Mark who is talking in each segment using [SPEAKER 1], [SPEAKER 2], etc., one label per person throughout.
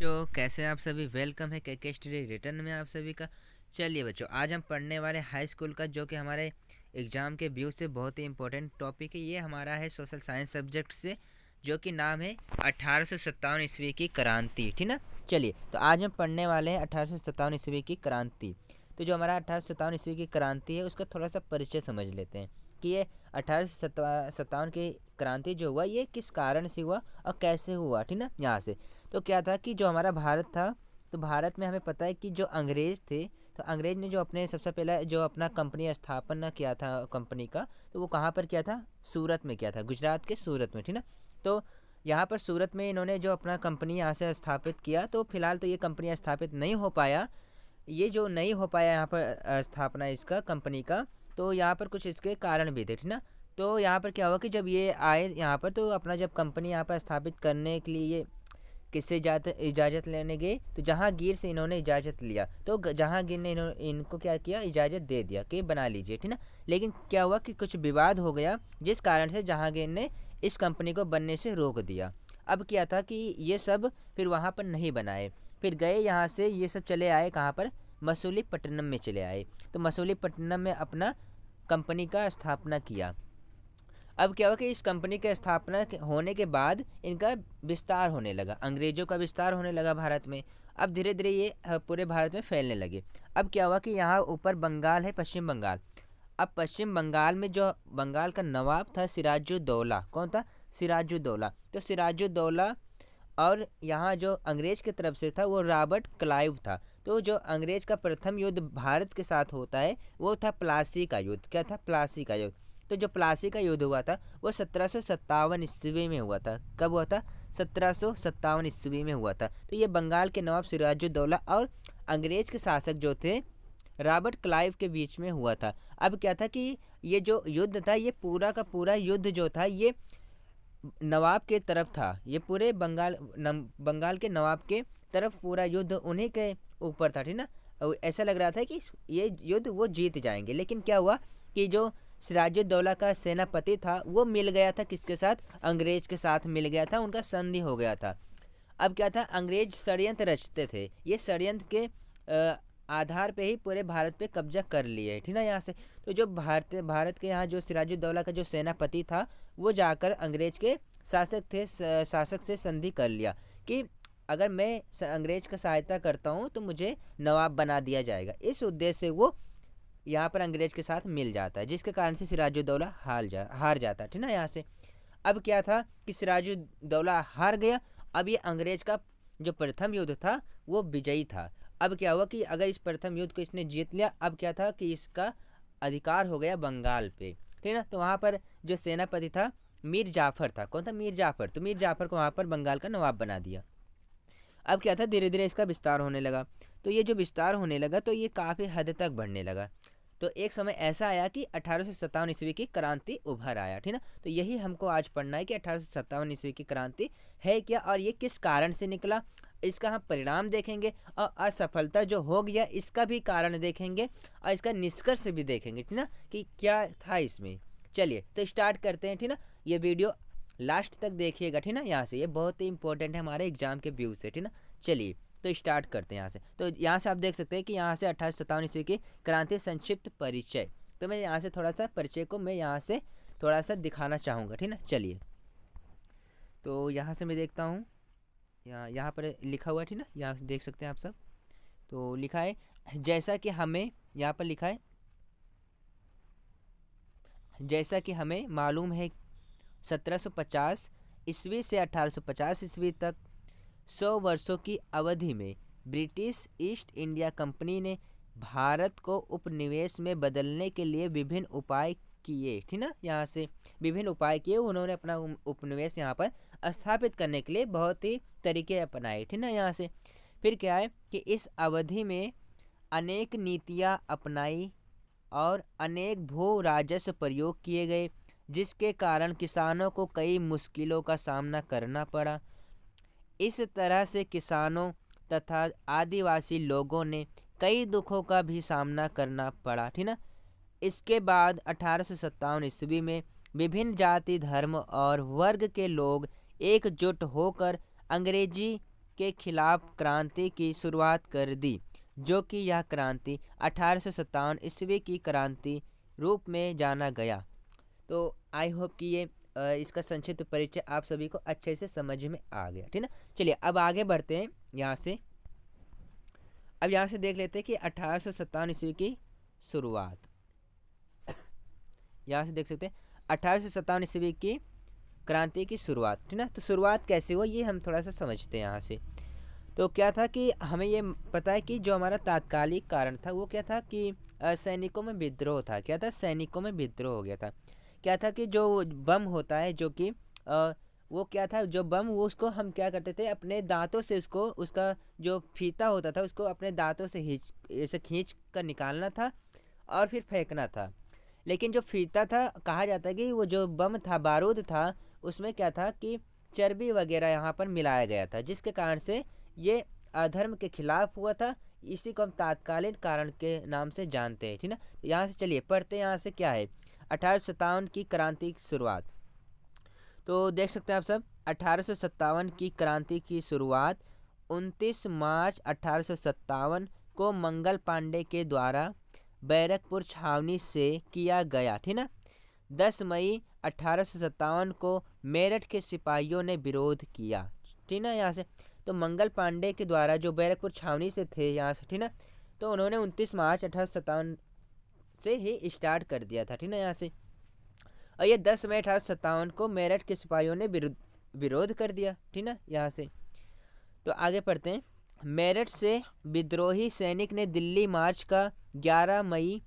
[SPEAKER 1] तो कैसे हैं आप सभी। वेलकम है के स्टडी रिटर्न में आप सभी का। चलिए बच्चों, आज हम पढ़ने वाले हाई स्कूल का जो कि हमारे एग्ज़ाम के व्यू से बहुत ही इंपॉर्टेंट टॉपिक है। ये हमारा है सोशल साइंस सब्जेक्ट से, जो कि नाम है 1857 ईस्वी की क्रांति। ठीक ना। चलिए, तो आज हम पढ़ने वाले हैं 1857 ईस्वी की क्रांति। तो जो हमारा 1857 ईस्वी की क्रांति है उसका थोड़ा सा परिचय समझ लेते हैं कि ये 1857 की क्रांति जो हुआ ये किस कारण से हुआ और कैसे हुआ। ठीक ना। यहाँ से तो क्या था कि जो हमारा भारत था, तो भारत में हमें पता है कि जो अंग्रेज़ थे, तो अंग्रेज़ ने जो अपने सबसे पहला जो अपना कंपनी स्थापना किया था कंपनी का, तो वो कहाँ पर किया था? सूरत में किया था, गुजरात के सूरत में। ठीक ना। तो यहाँ पर सूरत में इन्होंने जो अपना कंपनी यहाँ से स्थापित किया, तो फिलहाल तो ये कंपनी स्थापित नहीं हो पाया। ये जो नहीं हो पाया यहाँ पर स्थापना इसका कंपनी का, तो यहाँ पर कुछ इसके कारण भी थे। ठीक ना। तो यहाँ पर क्या हुआ कि जब ये आए यहाँ पर, तो अपना जब कंपनी यहाँ पर स्थापित करने के लिए ये किससे इजाज़त लेने गए, तो जहांगीर से इन्होंने इजाज़त लिया। तो जहांगीर ने इनको क्या किया, इजाज़त दे दिया कि बना लीजिए। ठीक ना। लेकिन क्या हुआ कि कुछ विवाद हो गया, जिस कारण से जहांगीर ने इस कंपनी को बनने से रोक दिया। अब क्या था कि ये सब फिर वहाँ पर नहीं बनाए, फिर गए यहाँ से ये सब चले आए कहाँ पर? मसूलीपट्टनम में चले आए। तो मसूलीपट्टनम में अपना कंपनी का स्थापना किया। अब क्या हुआ कि इस कंपनी के स्थापना होने के बाद इनका विस्तार होने लगा, अंग्रेज़ों का विस्तार होने लगा भारत में। अब धीरे धीरे ये पूरे भारत में फैलने लगे। अब क्या हुआ कि यहाँ ऊपर बंगाल है, पश्चिम बंगाल। अब पश्चिम बंगाल में जो बंगाल का नवाब था सिराजुद्दौला, कौन था? सिराजुद्दौला। तो सिराजुद्दौला और यहाँ जो अंग्रेज़ की तरफ से था वो रॉबर्ट क्लाइव था। तो जो अंग्रेज़ का प्रथम युद्ध भारत के साथ होता है वो था प्लासी का युद्ध। क्या था? प्लासी का युद्ध। तो जो प्लासी का युद्ध हुआ था वो 1757 ईस्वी में हुआ था। कब हुआ था? 1757 ईस्वी में हुआ था। तो ये बंगाल के नवाब सिराजुद्दौला और अंग्रेज़ के शासक जो थे रॉबर्ट क्लाइव के बीच में हुआ था। अब क्या था कि ये जो युद्ध था, ये पूरा का पूरा युद्ध जो था ये नवाब के तरफ था। ये पूरे बंगाल के नवाब के तरफ पूरा युद्ध उन्हीं के ऊपर था। ठीक ना। ऐसा लग रहा था कि ये युद्ध वो जीत जाएंगे, लेकिन क्या हुआ कि जो सिराजुद्दौला का सेनापति था वो मिल गया था किसके साथ? अंग्रेज के साथ मिल गया था, उनका संधि हो गया था। अब क्या था, अंग्रेज षड्यंत्र रचते थे। ये षड्यंत्र के आधार पे ही पूरे भारत पे कब्जा कर लिए। ठीक ना। यहाँ से तो जो भारत के यहाँ जो सिराजुद्दौला का जो सेनापति था वो जाकर अंग्रेज के शासक से संधि कर लिया कि अगर मैं अंग्रेज का सहायता करता हूँ तो मुझे नवाब बना दिया जाएगा। इस उद्देश्य से वो यहाँ पर अंग्रेज के साथ मिल जाता है, जिसके कारण से सिराजुद्दौला हार जाता है। ठीक ना। यहाँ से अब क्या था कि सिराजुद्दौला हार गया। अब ये अंग्रेज का जो प्रथम युद्ध था वो विजयी था। अब क्या हुआ कि अगर इस प्रथम युद्ध को इसने जीत लिया, अब क्या था कि इसका अधिकार हो गया बंगाल पे। ठीक ना। तो वहाँ पर जो सेनापति था मीर जाफ़र था। कौन था? मीर जाफ़र। तो मीर जाफ़र को वहाँ पर बंगाल का नवाब बना दिया। अब क्या था, धीरे धीरे इसका विस्तार होने लगा। तो ये जो विस्तार होने लगा तो ये काफ़ी हद तक बढ़ने लगा। तो एक समय ऐसा आया कि 1857 ईस्वी की क्रांति उभर आया। ठीक ना। तो यही हमको आज पढ़ना है कि 1857 ईस्वी की क्रांति है क्या और ये किस कारण से निकला। इसका हम परिणाम देखेंगे और असफलता जो हो गया इसका भी कारण देखेंगे और इसका निष्कर्ष भी देखेंगे। ठीक ना, कि क्या था इसमें। चलिए तो स्टार्ट करते हैं। ठीक ना। ये वीडियो लास्ट तक देखिएगा। ठीक ना। यहाँ से ये बहुत ही इंपॉर्टेंट है हमारे एग्जाम के व्यू से। ठीक ना। चलिए तो स्टार्ट करते हैं यहाँ से। तो यहाँ से आप देख सकते हैं कि यहाँ से 1857 ईस्वी की क्रांति संक्षिप्त परिचय। तो मैं यहाँ से थोड़ा सा परिचय को मैं यहाँ से थोड़ा सा दिखाना चाहूँगा। ठीक ना। चलिए तो यहाँ से मैं देखता हूँ, यहाँ पर लिखा हुआ है। ठीक ना। यहाँ से देख सकते हैं आप सब। तो लिखा है जैसा कि हमें यहाँ पर लिखा है, जैसा कि हमें मालूम है 1750 ईस्वी से 1850 ईस्वी तक 100 वर्षों की अवधि में ब्रिटिश ईस्ट इंडिया कंपनी ने भारत को उपनिवेश में बदलने के लिए विभिन्न उपाय किए। ठीक ना। यहाँ से विभिन्न उपाय किए, उन्होंने अपना उपनिवेश यहाँ पर स्थापित करने के लिए बहुत ही तरीके अपनाए। ठीक ना। यहाँ से फिर क्या है कि इस अवधि में अनेक नीतियाँ अपनाई और अनेक भू राजस्व प्रयोग किए गए, जिसके कारण किसानों को कई मुश्किलों का सामना करना पड़ा। इस तरह से किसानों तथा आदिवासी लोगों ने कई दुखों का भी सामना करना पड़ा। ठीक ना। इसके बाद 1857 ईस्वी में विभिन्न जाति धर्म और वर्ग के लोग एकजुट होकर अंग्रेजी के खिलाफ क्रांति की शुरुआत कर दी, जो कि यह क्रांति 1857 ईस्वी की क्रांति रूप में जाना गया। तो आई होप कि ये इसका संक्षिप्त परिचय आप सभी को अच्छे से समझ में आ गया, ठीक ना। चलिए अब आगे बढ़ते हैं यहाँ से। अब यहाँ से देख लेते हैं कि 1857 ईस्वी की शुरुआत, यहाँ से देख सकते हैं 1857 ईस्वी की क्रांति की शुरुआत, ठीक ना। तो शुरुआत कैसे हुआ ये हम थोड़ा सा समझते हैं यहाँ से। तो क्या था कि हमें ये पता है कि जो हमारा तात्कालिक कारण था वो क्या था कि सैनिकों में विद्रोह था। क्या था? सैनिकों में विद्रोह हो गया था। क्या था कि जो बम होता है, जो कि वो क्या था, जो बम वो उसको हम क्या करते थे, अपने दांतों से उसको, उसका जो फीता होता था उसको अपने दांतों से ऐसे खींच कर निकालना था और फिर फेंकना था। लेकिन जो फीता था, कहा जाता है कि वो जो बम था, बारूद था, उसमें क्या था कि चर्बी वगैरह यहाँ पर मिलाया गया था, जिसके कारण से ये अधर्म के खिलाफ हुआ था। इसी को हम तात्कालिक कारण के नाम से जानते हैं, ठीक ना। तो यहाँ से चलिए पढ़ते हैं, यहाँ से क्या है 1857 की क्रांति की शुरुआत। तो देख सकते हैं आप सब, 1857 की क्रांति की शुरुआत 29 मार्च 1857 को मंगल पांडे के द्वारा बैरकपुर छावनी से किया गया, ठीक ना। 10 मई 1857 को मेरठ के सिपाहियों ने विरोध किया, ठीक ना। यहाँ से तो मंगल पांडे के द्वारा जो बैरकपुर छावनी से थे यहाँ से, ठीक ना, तो उन्होंने 29 मार्च 1857 से ही स्टार्ट कर दिया था, ठीक ना। यहाँ से और ये 10 मई 1857 को मेरठ के सिपाहियों ने विरोध कर दिया, ठीक ना। यहाँ से तो आगे पढ़ते हैं। मेरठ से विद्रोही सैनिक ने दिल्ली मार्च का 11 मई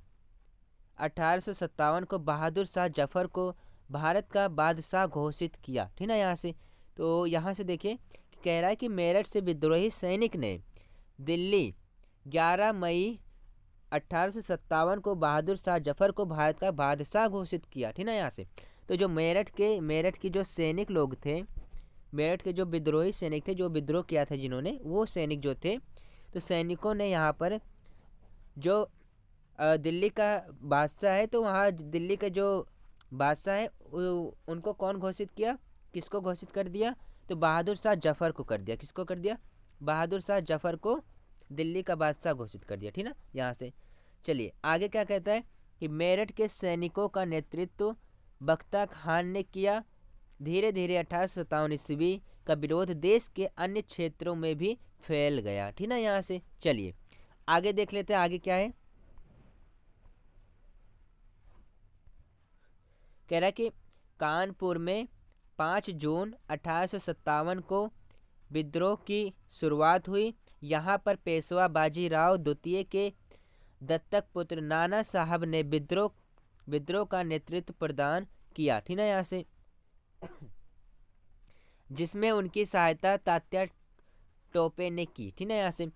[SPEAKER 1] 1857 को बहादुर शाह जफर को भारत का बादशाह घोषित किया, ठीक ना। यहाँ से तो यहाँ से देखिए कह रहा है कि मेरठ से विद्रोही सैनिक ने दिल्ली 11 मई 1857 को बहादुर शाह जफर को भारत का बादशाह घोषित किया, ठीक ना। यहाँ से तो जो मेरठ के जो सैनिक लोग थे, मेरठ के जो विद्रोही सैनिक थे, जो विद्रोह किया था जिन्होंने, वो सैनिक जो थे, तो सैनिकों ने यहाँ पर जो दिल्ली का बादशाह है, तो वहाँ दिल्ली का जो बादशाह है उनको कौन घोषित किया, किसको घोषित कर दिया, तो बहादुर शाह जफर को कर दिया। किसको कर दिया? बहादुर शाह जफर को दिल्ली का बादशाह घोषित कर दिया, ठीक ना। यहाँ से चलिए आगे क्या कहता है कि मेरठ के सैनिकों का नेतृत्व बख्ता खान ने किया। धीरे धीरे 1857 ईस्वी का विरोध देश के अन्य क्षेत्रों में भी फैल गया, ठीक ना। यहाँ से चलिए आगे देख लेते हैं, आगे क्या है। कह रहा है कि कानपुर में 5 जून 1857 को विद्रोह की शुरुआत हुई। यहाँ पर बाजीराव द्वितीय के दत्तक पुत्र नाना साहब ने विद्रोह का नेतृत्व प्रदान किया, ठीक ना। यहाँ से जिसमें उनकी सहायता तात्या टोपे ने की, ठीक ना। यहाँ से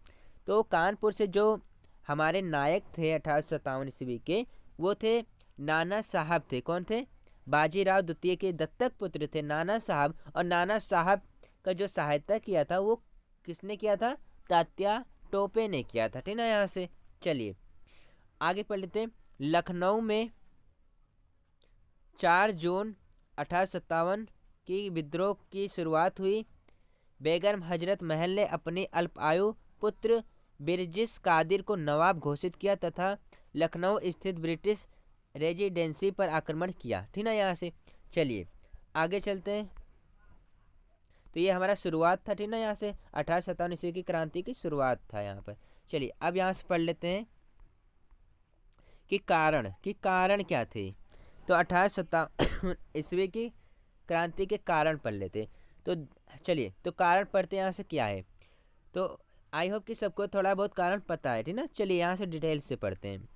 [SPEAKER 1] तो कानपुर से जो हमारे नायक थे 1857 ईस्वी के, वो थे नाना साहब थे। कौन थे? बाजीराव द्वितीय के दत्तक पुत्र थे नाना साहब। और नाना साहब का जो सहायता किया था वो किसने किया था? तात्या टोपे ने किया था, ठीक ना। यहाँ से चलिए आगे पढ़ लेते हैं। लखनऊ में 4 जून 1857 की विद्रोह की शुरुआत हुई। बेगम हजरत महल ने अपने अल्पायु पुत्र बिरजिस कादिर को नवाब घोषित किया तथा लखनऊ स्थित ब्रिटिश रेजिडेंसी पर आक्रमण किया, ठीक ना। यहाँ से चलिए आगे चलते हैं। तो ये हमारा शुरुआत था, ठीक ना। यहाँ से 1857 ईस्वी की क्रांति की शुरुआत था यहाँ पर। चलिए अब यहाँ से पढ़ लेते हैं कि कारण क्या थे। तो 1857 ईस्वी की क्रांति के कारण पढ़ लेते। तो चलिए तो कारण पढ़ते हैं यहाँ से क्या है। तो आई होप कि सबको थोड़ा बहुत कारण पता है, ठीक ना। चलिए यहाँ से डिटेल से पढ़ते हैं।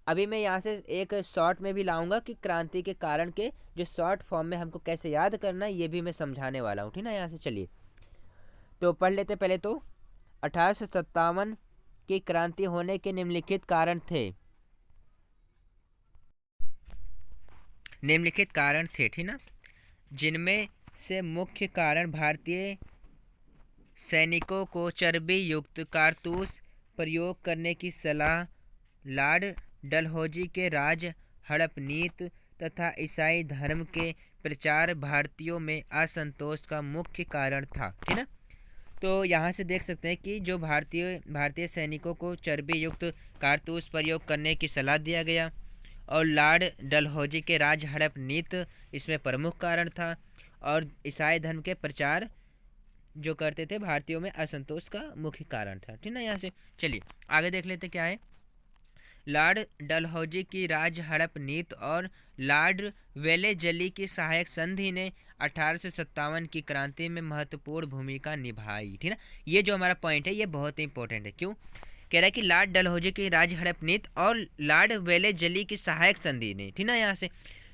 [SPEAKER 1] अभी मैं यहाँ से एक शॉर्ट में भी लाऊंगा कि क्रांति के कारण के जो शॉर्ट फॉर्म में हमको कैसे याद करना है, ये भी मैं समझाने वाला हूँ, ठीक ना। यहाँ से चलिए तो पढ़ लेते पहले। तो 1857 की क्रांति होने के निम्नलिखित कारण थे, ठीक ना, जिनमें से मुख्य कारण भारतीय सैनिकों को चर्बी युक्त कारतूस प्रयोग करने की सलाह, लॉर्ड डलहौजी के राज हड़प नीति तथा ईसाई धर्म के प्रचार भारतीयों में असंतोष का मुख्य कारण था, ठीक ना। तो यहाँ से देख सकते हैं कि जो भारतीय सैनिकों को चर्बी युक्त कारतूस प्रयोग करने की सलाह दिया गया, और लॉर्ड डलहौजी के राज हड़प नीति इसमें प्रमुख कारण था, और ईसाई धर्म के प्रचार जो करते थे भारतीयों में असंतोष का मुख्य कारण था। ठीक ना। यहाँ से चलिए आगे देख लेते क्या है। लॉर्ड डलहौजी की राज हड़प नीति और लॉर्ड वेलेजली की सहायक संधि ने 1857 की क्रांति में महत्वपूर्ण भूमिका निभाई। ठीक ना। ये जो हमारा पॉइंट है ये बहुत ही इंपॉर्टेंट है। क्यों कह रहा है कि लॉर्ड डलहौजी की राज हड़प नीति और लॉर्ड वेलेजली की सहायक संधि ने। ठीक ना। यहाँ से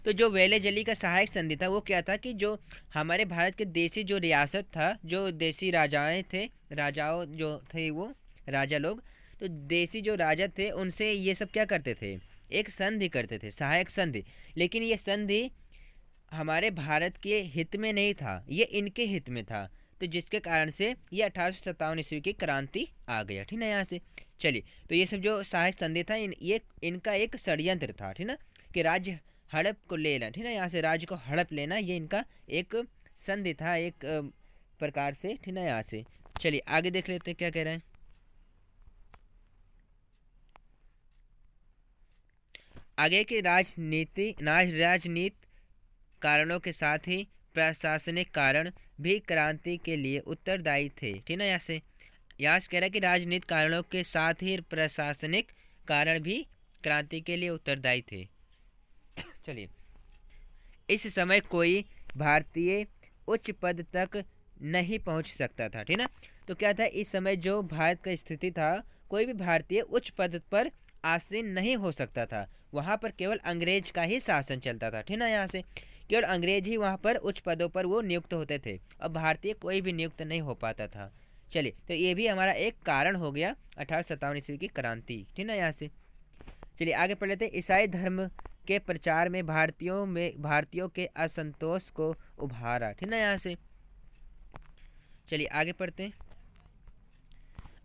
[SPEAKER 1] तो जो वेलेजली का सहायक संधि था वो क्या था कि जो हमारे भारत के देसी जो रियासत था, जो देसी राजाएं थे, राजाओं जो थे वो राजा लोग, तो देसी जो राजा थे उनसे ये सब क्या करते थे, एक संधि करते थे, सहायक संधि। लेकिन ये संधि हमारे भारत के हित में नहीं था, ये इनके हित में था। तो जिसके कारण से ये 1857 ईस्वी की क्रांति आ गया। ठीक ना। यहाँ से चलिए तो ये सब जो सहायक संधि था ये इनका एक षड्यंत्र था। ठीक ना, कि राज्य हड़प को लेना। ठीक ना। यहाँ से राज्य को हड़प लेना ये इनका एक संधि था, एक प्रकार से। ठीक ना। यहाँ से चलिए आगे देख लेते हैं क्या कह रहे हैं। आगे की राजनीति कारणों के साथ ही प्रशासनिक कारण भी क्रांति के लिए उत्तरदायी थे। ठीक ना। यहाँ से कह रहा है कि राजनीतिक कारणों के साथ ही प्रशासनिक कारण भी क्रांति के लिए उत्तरदायी थे। चलिए इस समय कोई भारतीय उच्च पद तक नहीं पहुंच सकता था। ठीक ना। तो क्या था, इस समय जो भारत का स्थिति था, कोई भी भारतीय उच्च पद पर आसीन नहीं हो सकता था। वहाँ पर केवल अंग्रेज का ही शासन चलता था। ठीक ना। यहाँ से केवल अंग्रेज ही वहाँ पर उच्च पदों पर वो नियुक्त होते थे, अब भारतीय कोई भी नियुक्त नहीं हो पाता था। चलिए तो ये भी हमारा एक कारण हो गया 1857 ईस्वी की क्रांति। ठीक ना। यहाँ से चलिए आगे पढ़ लेते हैं। ईसाई धर्म के प्रचार में भारतीयों के असंतोष को उभारा। ठीक ना। यहाँ से चलिए आगे पढ़ते हैं।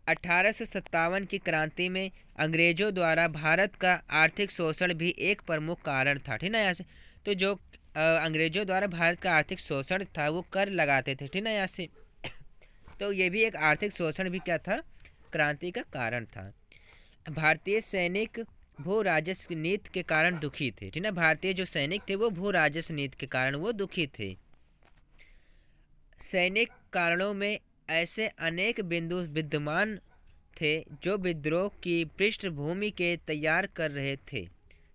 [SPEAKER 1] 1857 की क्रांति में अंग्रेजों द्वारा भारत का आर्थिक शोषण भी एक प्रमुख कारण था। ठीक ना। यहाँ से तो जो अंग्रेजों द्वारा भारत का आर्थिक शोषण था वो कर लगाते थे। ठीक ना। यहाँ से तो ये भी एक आर्थिक शोषण भी क्या था, क्रांति का कारण था। भारतीय सैनिक भू राजस्व नीति के कारण दुखी थे। ठीक ना। भारतीय जो सैनिक थे वो भू राजस्व नीति के कारण वो दुखी थे। सैनिक कारणों में ऐसे अनेक बिंदु विद्यमान थे जो विद्रोह की पृष्ठभूमि के तैयार कर रहे थे।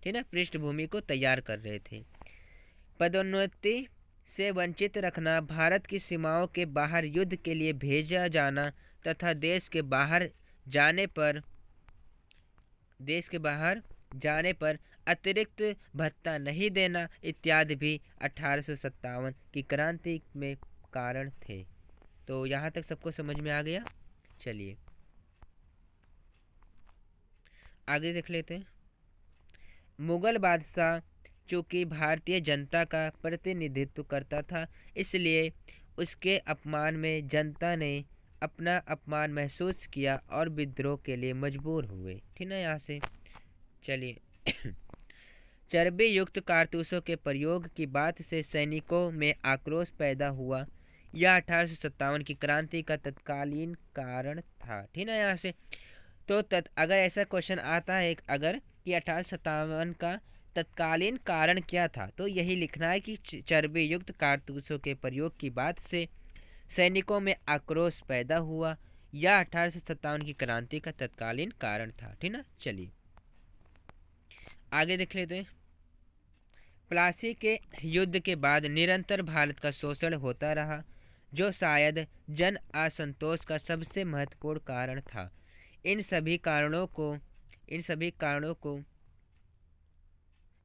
[SPEAKER 1] ठीक ना, पृष्ठभूमि को तैयार कर रहे थे। पदोन्नति से वंचित रखना, भारत की सीमाओं के बाहर युद्ध के लिए भेजा जाना तथा देश के बाहर जाने पर अतिरिक्त भत्ता नहीं देना इत्यादि भी 1857 की क्रांति में कारण थे। तो यहाँ तक सबको समझ में आ गया। चलिए आगे देख लेते हैं। मुगल बादशाह चूँकि भारतीय जनता का प्रतिनिधित्व करता था, इसलिए उसके अपमान में जनता ने अपना अपमान महसूस किया और विद्रोह के लिए मजबूर हुए। ठीक ना। यहाँ से चलिए चर्बी युक्त कारतूसों के प्रयोग की बात से सैनिकों में आक्रोश पैदा हुआ। यह 1857 की क्रांति का तत्कालीन कारण था। ठीक ना। यहाँ से तो अगर ऐसा क्वेश्चन आता है अगर कि 1857 का तत्कालीन कारण क्या था, तो यही लिखना है कि चर्बी युक्त कारतूसों के प्रयोग की बात से सैनिकों में आक्रोश पैदा हुआ। यह 1857 की क्रांति का तत्कालीन कारण था। ठीक ना। चलिए आगे देख लेते हैं। प्लासी के युद्ध के बाद निरंतर भारत का शोषण होता रहा, जो शायद जन असंतोष का सबसे महत्वपूर्ण कारण था। इन सभी कारणों को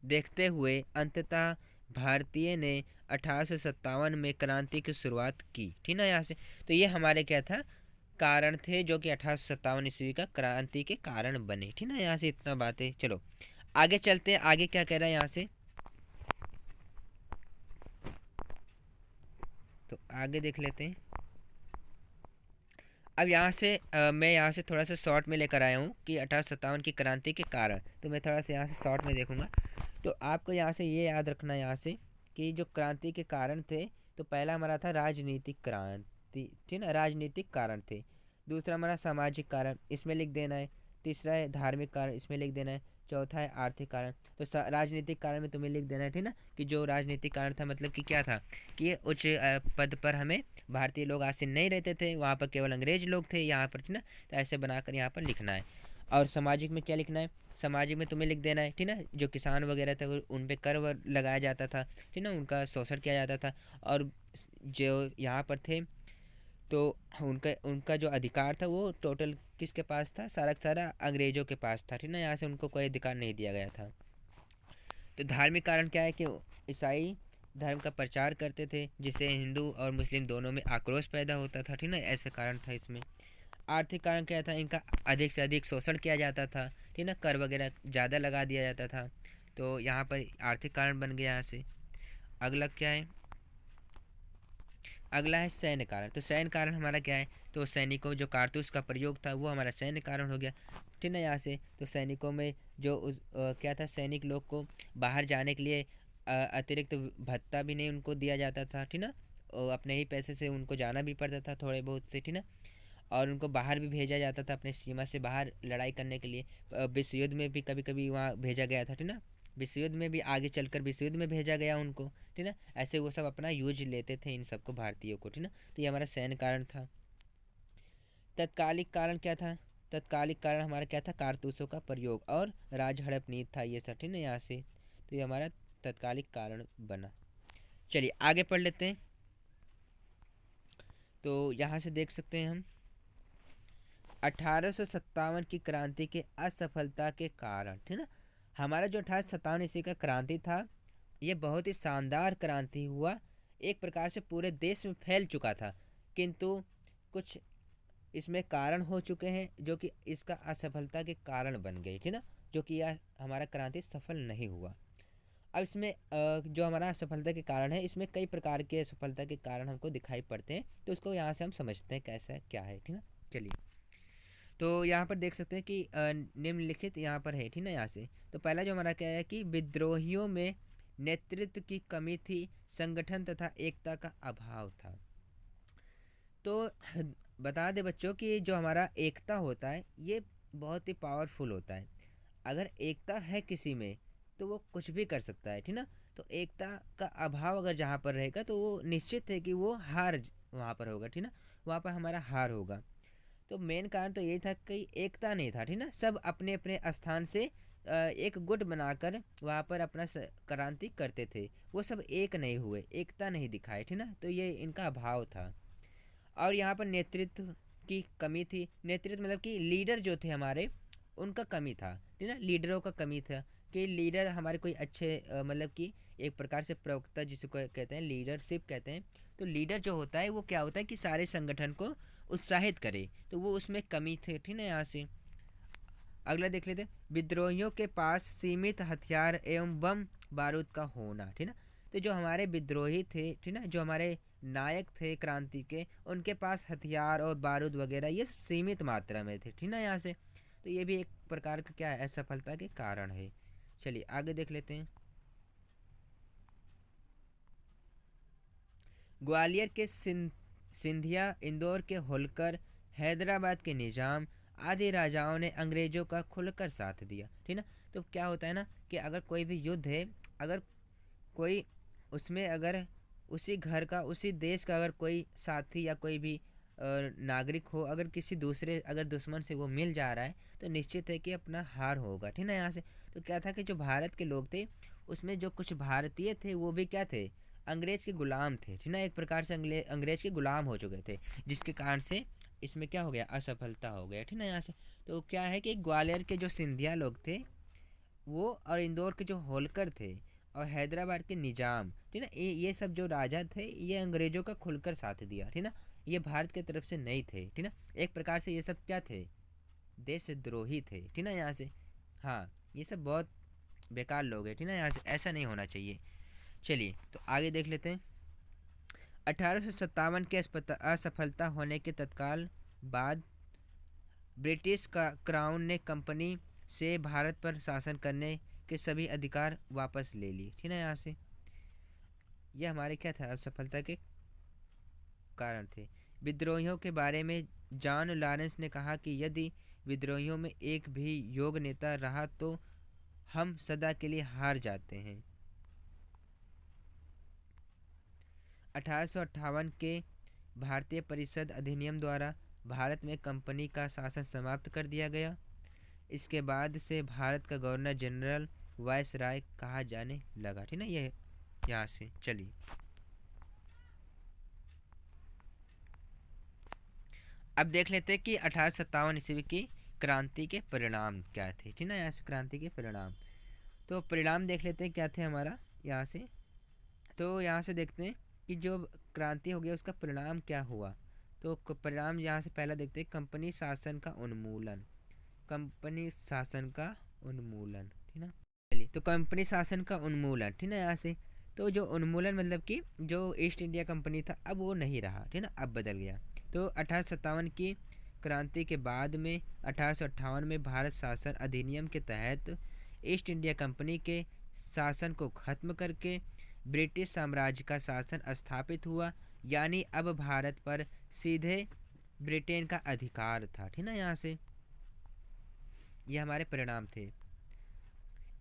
[SPEAKER 1] देखते हुए अंततः भारतीय ने 1857 में क्रांति की शुरुआत की। ठीक ना। यहाँ से तो ये हमारे क्या था, कारण थे जो कि 1857 ईस्वी का क्रांति के कारण बने। ठीक ना। यहाँ से इतना बातें। चलो आगे चलते हैं, आगे क्या कह रहा है यहाँ से, तो आगे देख लेते हैं। अब यहाँ से मैं यहाँ से थोड़ा सा शॉर्ट में लेकर आया हूँ कि 1857 की क्रांति के कारण, तो मैं थोड़ा सा यहाँ से शॉर्ट में देखूँगा। तो आपको यहाँ से ये याद रखना यहाँ से कि जो क्रांति के कारण थे, तो पहला हमारा था राजनीतिक क्रांति। ठीक है ना, राजनीतिक कारण थे। दूसरा हमारा सामाजिक कारण, इसमें लिख देना है। तीसरा है धार्मिक कारण, इसमें लिख देना है। चौथा है आर्थिक कारण। तो राजनीतिक कारण में तुम्हें लिख देना है, ठीक ना, कि जो राजनीतिक कारण था मतलब कि क्या था, कि ये उच्च पद पर हमें भारतीय लोग आसीन नहीं रहते थे, वहाँ पर केवल अंग्रेज लोग थे यहाँ पर, ठीक ना। तो ऐसे बनाकर यहाँ पर लिखना है। और सामाजिक में क्या लिखना है, सामाजिक में तुम्हें लिख देना है, ठीक ना, जो किसान वगैरह थे उन पे कर लगाया जाता था, ठीक ना, उनका शोषण किया जाता था। और जो यहाँ पर थे तो उनका उनका जो अधिकार था वो टोटल किसके पास था, सारा का सारा अंग्रेज़ों के पास था, ठीक ना, यहाँ से उनको कोई अधिकार नहीं दिया गया था। तो धार्मिक कारण क्या है कि ईसाई धर्म का प्रचार करते थे, जिससे हिंदू और मुस्लिम दोनों में आक्रोश पैदा होता था, ठीक ना, ऐसे कारण था इसमें। आर्थिक कारण क्या था, इनका अधिक से अधिक शोषण किया जाता था, ठीक ना, कर वगैरह ज़्यादा लगा दिया जाता था, तो यहाँ पर आर्थिक कारण बन गया यहाँ से। अगला क्या है, अगला है सैन्य कारण। तो सैन्य कारण हमारा क्या है, तो सैनिकों जो कारतूस का प्रयोग था वो हमारा सैन्य कारण हो गया, ठीक है। यहाँ से तो सैनिकों में जो क्या था, सैनिक लोग को बाहर जाने के लिए अतिरिक्त भत्ता भी नहीं उनको दिया जाता था, ठीक ना, और अपने ही पैसे से उनको जाना भी पड़ता था थोड़े बहुत से, ठीक ना। और उनको बाहर भी भेजा जाता था अपने सीमा से बाहर लड़ाई करने के लिए। विश्व युद्ध में भी कभी कभी वहाँ भेजा गया था, ठीक ना, विश्व युद्ध में भी आगे चलकर विश्व युद्ध में भेजा गया उनको, ठीक ना। ऐसे वो सब अपना यूज लेते थे इन सबको, भारतीयों को, ठीक ना। तो ये हमारा सैन्य कारण था। तत्कालिक कारण क्या था, तत्कालिक कारण हमारा क्या था, कारतूसों का प्रयोग और राज हड़प नीति था ये सब, ठीक ना, यहाँ से। तो ये हमारा तत्कालिक कारण बना। चलिए आगे पढ़ लेते हैं। तो यहाँ से देख सकते हैं हम 1857 की क्रांति के असफलता के कारण, ठीक ना, हमारा जो 1857 ईस्वी का क्रांति था ये बहुत ही शानदार क्रांति हुआ, एक प्रकार से पूरे देश में फैल चुका था, किंतु कुछ इसमें कारण हो चुके हैं जो कि इसका असफलता के कारण बन गए, ठीक ना, जो कि यह हमारा क्रांति सफल नहीं हुआ। अब इसमें जो हमारा असफलता के कारण है, इसमें कई प्रकार के असफलता के कारण हमको दिखाई पड़ते हैं, तो उसको यहाँ से हम समझते हैं कैसा क्या है, ठीक ना। चलिए, तो यहाँ पर देख सकते हैं कि निम्नलिखित यहाँ पर है, ठीक ना, यहाँ से। तो पहला जो हमारा क्या है कि विद्रोहियों में नेतृत्व की कमी थी, संगठन तथा एकता का अभाव था। तो बता दें बच्चों कि जो हमारा एकता होता है ये बहुत ही पावरफुल होता है। अगर एकता है किसी में तो वो कुछ भी कर सकता है, ठीक ना। तो एकता का अभाव अगर जहाँ पर रहेगा तो वो निश्चित है कि वो हार वहाँ पर होगा, ठीक ना, वहाँ पर हमारा हार होगा। तो मेन कारण तो यही था कि एकता नहीं था, ठीक ना, सब अपने अपने स्थान से एक गुट बनाकर वहाँ पर अपना क्रांति करते थे, वो सब एक नहीं हुए, एकता नहीं दिखाए, ठीक ना, तो ये इनका अभाव था। और यहाँ पर नेतृत्व की कमी थी, नेतृत्व मतलब कि लीडर जो थे हमारे उनका कमी था, ठीक ना, लीडरों का कमी था, कि लीडर हमारे कोई अच्छे मतलब कि एक प्रकार से प्रवक्ता जिसको कहते हैं, लीडरशिप कहते हैं। तो लीडर जो होता है वो क्या होता है कि सारे संगठन को उत्साहित करे, तो वो उसमें कमी थे, ठीक ना, यहाँ से। अगला देख लेते हैं, विद्रोहियों के पास सीमित हथियार एवं बम बारूद का होना, ठीक ना। तो जो हमारे विद्रोही थे, ठीक ना, जो हमारे नायक थे क्रांति के, उनके पास हथियार और बारूद वगैरह ये सीमित मात्रा में थे, ठीक ना, यहाँ से। तो ये भी एक प्रकार का क्या है, असफलता के कारण है। चलिए आगे देख लेते हैं। ग्वालियर के सिंधिया, इंदौर के होलकर, हैदराबाद के निज़ाम आदि राजाओं ने अंग्रेज़ों का खुलकर साथ दिया, ठीक ना। तो क्या होता है ना कि अगर कोई भी युद्ध है, अगर कोई उसमें अगर उसी घर का उसी देश का अगर कोई साथी या कोई भी नागरिक हो, अगर किसी दूसरे अगर दुश्मन से वो मिल जा रहा है तो निश्चित है कि अपना हार होगा, ठीक ना, यहाँ से। तो क्या था कि जो भारत के लोग थे उसमें जो कुछ भारतीय थे वो भी क्या थे, अंग्रेज़ के ग़ुलाम थे, ठीक ना, एक प्रकार से अंग्रेज़ के ग़ुलाम हो चुके थे, जिसके कारण से इसमें क्या हो गया, असफलता हो गया, ठीक ना, यहाँ से। तो क्या है कि ग्वालियर के जो सिंधिया लोग थे वो, और इंदौर के जो होलकर थे, और हैदराबाद के निज़ाम, ठीक ना, ये सब जो राजा थे ये अंग्रेज़ों का खुलकर साथ दिया, ठीक ना, ये भारत की तरफ से नहीं थे, ठीक ना, एक प्रकार से ये सब क्या थे, देशद्रोही थे, ठीक ना, यहाँ से। हाँ, ये सब बहुत बेकार लोग हैं, ठीक ना, यहाँ से ऐसा नहीं होना चाहिए। चलिए तो आगे देख लेते हैं। 1857 के असफलता होने के तत्काल बाद ब्रिटिश का क्राउन ने कंपनी से भारत पर शासन करने के सभी अधिकार वापस ले लिए, ठीक है, यहाँ से। ये हमारे क्या था, असफलता के कारण थे। विद्रोहियों के बारे में जॉन लॉरेंस ने कहा कि यदि विद्रोहियों में एक भी योग्य नेता रहा तो हम सदा के लिए हार जाते हैं। 1858 के भारतीय परिषद अधिनियम द्वारा भारत में कंपनी का शासन समाप्त कर दिया गया। इसके बाद से भारत का गवर्नर जनरल वायसराय कहा जाने लगा। ठीक ना, ये यहाँ से चलिए अब देख लेते हैं कि 1857 ईस्वी की क्रांति के परिणाम क्या थे। ठीक ना, यहाँ से क्रांति के परिणाम, तो परिणाम देख लेते हैं क्या थे हमारा यहाँ से। तो यहाँ से देखते हैं कि जो क्रांति हो गया उसका परिणाम क्या हुआ। तो परिणाम यहाँ से पहला देखते हैं, कंपनी शासन का उन्मूलन। कंपनी शासन का उन्मूलन, ठीक ना। चलिए, तो कंपनी शासन का उन्मूलन, ठीक ना, यहाँ से तो जो उन्मूलन मतलब कि जो ईस्ट इंडिया कंपनी था अब वो नहीं रहा, ठीक ना, अब बदल गया। तो 1857 की क्रांति के बाद में 1858 में भारत शासन अधिनियम के तहत ईस्ट इंडिया कंपनी के शासन को खत्म करके ब्रिटिश साम्राज्य का शासन स्थापित हुआ। यानी अब भारत पर सीधे ब्रिटेन का अधिकार था, ठीक ना, यहाँ से ये हमारे परिणाम थे।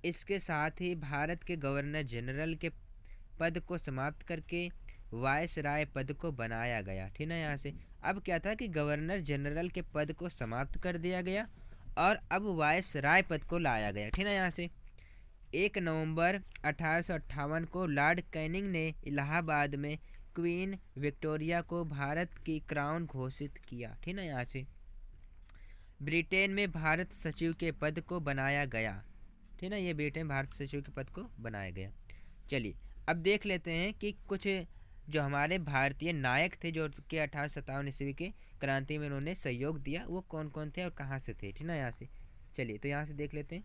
[SPEAKER 1] इसके साथ ही भारत के गवर्नर जनरल के पद को समाप्त करके वायसराय पद को बनाया गया, ठीक ना, यहाँ से अब क्या था कि गवर्नर जनरल के पद को समाप्त कर दिया गया और अब वायसराय पद को लाया गया, ठीक ना, यहाँ से 1 नवंबर 1858 को लॉर्ड कैनिंग ने इलाहाबाद में क्वीन विक्टोरिया को भारत की क्राउन घोषित किया, ठीक ना, यहाँ से ब्रिटेन में भारत सचिव के पद को बनाया गया, ठीक ना, ये ब्रिटेन भारत सचिव के पद को बनाया गया। चलिए अब देख लेते हैं कि कुछ जो हमारे भारतीय नायक थे जो कि 1857 ईस्वी के क्रांति में उन्होंने सहयोग दिया वो कौन कौन थे और कहाँ से थे, ठीक ना, यहाँ से चलिए तो यहाँ से देख लेते हैं।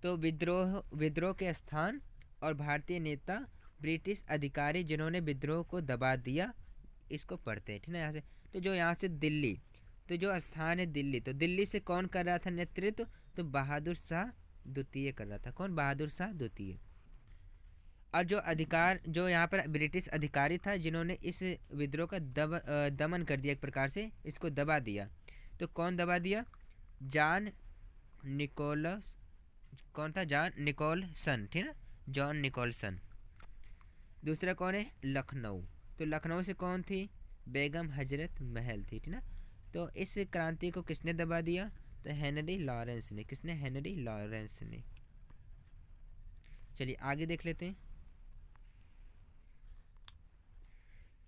[SPEAKER 1] तो विद्रोह के स्थान और भारतीय नेता ब्रिटिश अधिकारी जिन्होंने विद्रोह को दबा दिया, इसको पढ़ते हैं, ठीक ना, यहाँ से। तो जो यहाँ से दिल्ली, तो जो स्थान है दिल्ली, तो दिल्ली से कौन कर रहा था नेतृत्व, तो बहादुर शाह द्वितीय कर रहा था। कौन, बहादुर शाह द्वितीय। और जो अधिकार, जो यहाँ पर ब्रिटिश अधिकारी था जिन्होंने इस विद्रोह का दमन कर दिया, एक प्रकार से इसको दबा दिया, तो कौन दबा दिया, जॉन निकोलस, कौन था, जॉन निकोलसन, ठीक ना, जॉन निकोलसन। दूसरा कौन है, लखनऊ, तो लखनऊ से कौन थी, बेगम हजरत महल थी, ठीक ना। तो इस क्रांति को किसने दबा दिया, तो हेनरी लॉरेंस ने। किसने, हेनरी लॉरेंस ने। चलिए आगे देख लेते हैं।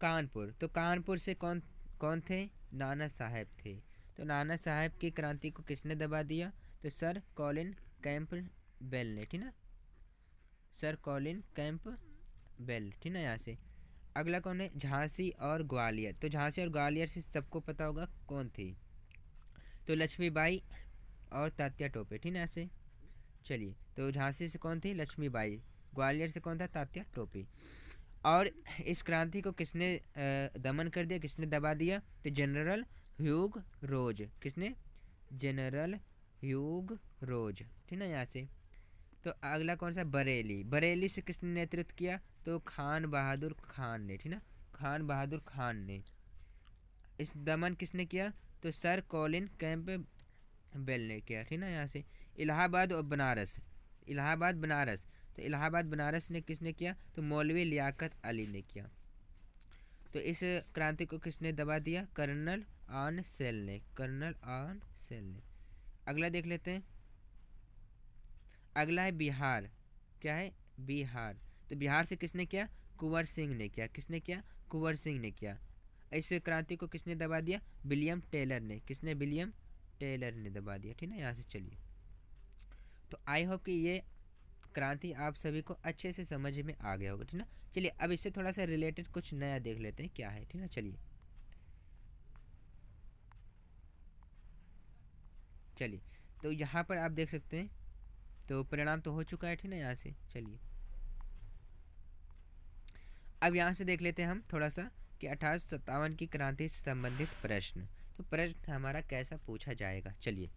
[SPEAKER 1] कानपुर, तो कानपुर से कौन कौन थे, नाना साहब थे। तो नाना साहब की क्रांति को किसने दबा दिया, तो सर कॉलिन कैंपबेल ने, ठीक ना, सर कॉलिन कैंपबेल, ठीक ना, यहाँ से। अगला कौन है, झांसी और ग्वालियर, तो झांसी और ग्वालियर से सबको पता होगा कौन थी, तो लक्ष्मीबाई और तात्या टोपे, ठीक ना, यहाँ से। चलिए तो झांसी से कौन थी, लक्ष्मीबाई, ग्वालियर से कौन था, तात्या टोपे। और इस क्रांति को किसने दमन कर दिया, किसने दबा दिया, तो जनरल ह्यूग रोज। किसने, जनरल ह्यूग रोज, ठीक ना, यहाँ से। तो अगला कौन सा, बरेली, बरेली से किसने नेतृत्व किया, तो खान बहादुर खान ने, ठीक ना, खान बहादुर खान ने। इस दमन किसने किया, तो सर कॉलिन कैंपबेल ने किया, ठीक ना, यहाँ से। इलाहाबाद और बनारस, इलाहाबाद बनारस, तो इलाहाबाद बनारस ने किसने किया, तो मौलवी लियाकत अली ने किया। तो इस क्रांति को किसने दबा दिया, कर्नल आन सेल ने, कर्नल आन सेल ने। अगला देख लेते हैं। अगला है बिहार, क्या है, बिहार, तो बिहार से किसने किया, कुंवर सिंह ने किया। किसने किया, कुंवर सिंह ने किया। इस क्रांति को किसने दबा दिया, विलियम टेलर ने। किसने, विलियम टेलर ने दबा दिया, ठीक ना, यहाँ से। चलिए तो आई होप कि ये क्रांति आप सभी को अच्छे से समझ में आ गया होगा, ठीक ना। चलिए अब इससे थोड़ा सा रिलेटेड कुछ नया देख लेते हैं क्या है, ठीक ना। चलिए चलिए तो यहाँ पर आप देख सकते हैं, तो परिणाम तो हो चुका है, ठीक ना, यहाँ से। चलिए अब यहाँ से देख लेते हैं हम थोड़ा सा कि 1857 की क्रांति से संबंधित प्रश्न। तो प्रश्न हमारा कैसा पूछा जाएगा, चलिए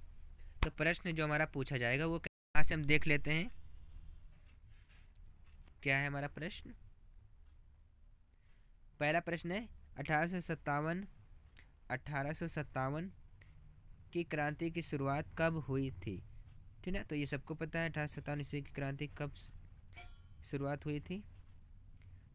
[SPEAKER 1] तो प्रश्न जो हमारा पूछा जाएगा वो यहाँ से हम देख लेते हैं। क्या है हमारा प्रश्न, पहला प्रश्न है, 1857 की क्रांति की शुरुआत कब हुई थी? ठीक है, तो ये सबको पता है 1857 ईस्वी की क्रांति कब शुरुआत हुई थी।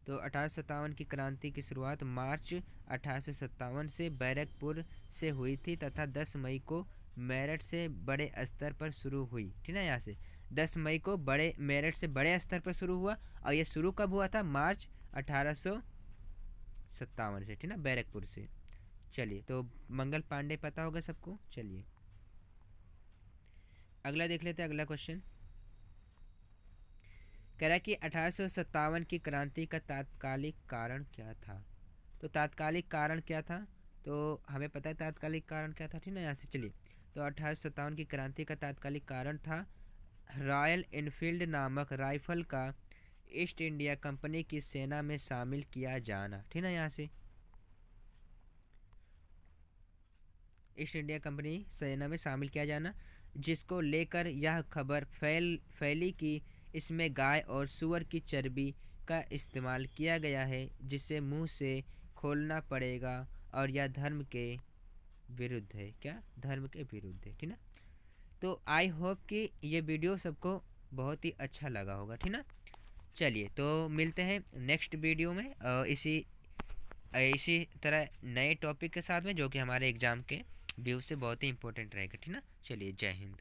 [SPEAKER 1] तो 1857 की क्रांति की शुरुआत मार्च 1857 से बैरकपुर से हुई थी तथा 10 मई को मेरठ से बड़े स्तर पर शुरू हुई। ठीक है, यहाँ से 10 मई को मेरठ से बड़े स्तर पर शुरू हुआ और ये शुरू कब हुआ था? मार्च 1857 से। ठीक है, बैरकपुर से। चलिए, तो मंगल पांडे पता होगा सबको। चलिए अगला देख लेते हैं। अगला क्वेश्चन कह रहा है कि 1857 की क्रांति का तात्कालिक कारण क्या था? तो तात्कालिक कारण क्या था? तो हमें पता है तात्कालिक कारण क्या था। ठीक है, यहाँ से चलिए। तो 1857 की क्रांति का तात्कालिक कारण था रॉयल एनफील्ड नामक राइफल का ईस्ट इंडिया कंपनी की सेना में शामिल किया जाना। ठीक है, यहाँ से ईस्ट इंडिया कंपनी सेना में शामिल किया जाना, जिसको लेकर यह खबर फैली कि इसमें गाय और सुअर की चर्बी का इस्तेमाल किया गया है, जिसे मुंह से खोलना पड़ेगा और यह धर्म के विरुद्ध है। क्या? धर्म के विरुद्ध है। ठीक है, तो आई होप कि ये वीडियो सबको बहुत ही अच्छा लगा होगा। ठीक है, चलिए तो मिलते हैं नेक्स्ट वीडियो में इसी तरह नए टॉपिक के साथ में, जो कि हमारे एग्ज़ाम के व्यू से बहुत ही इंपॉर्टेंट रहेगा। ठीक है, चलिए जय हिंद।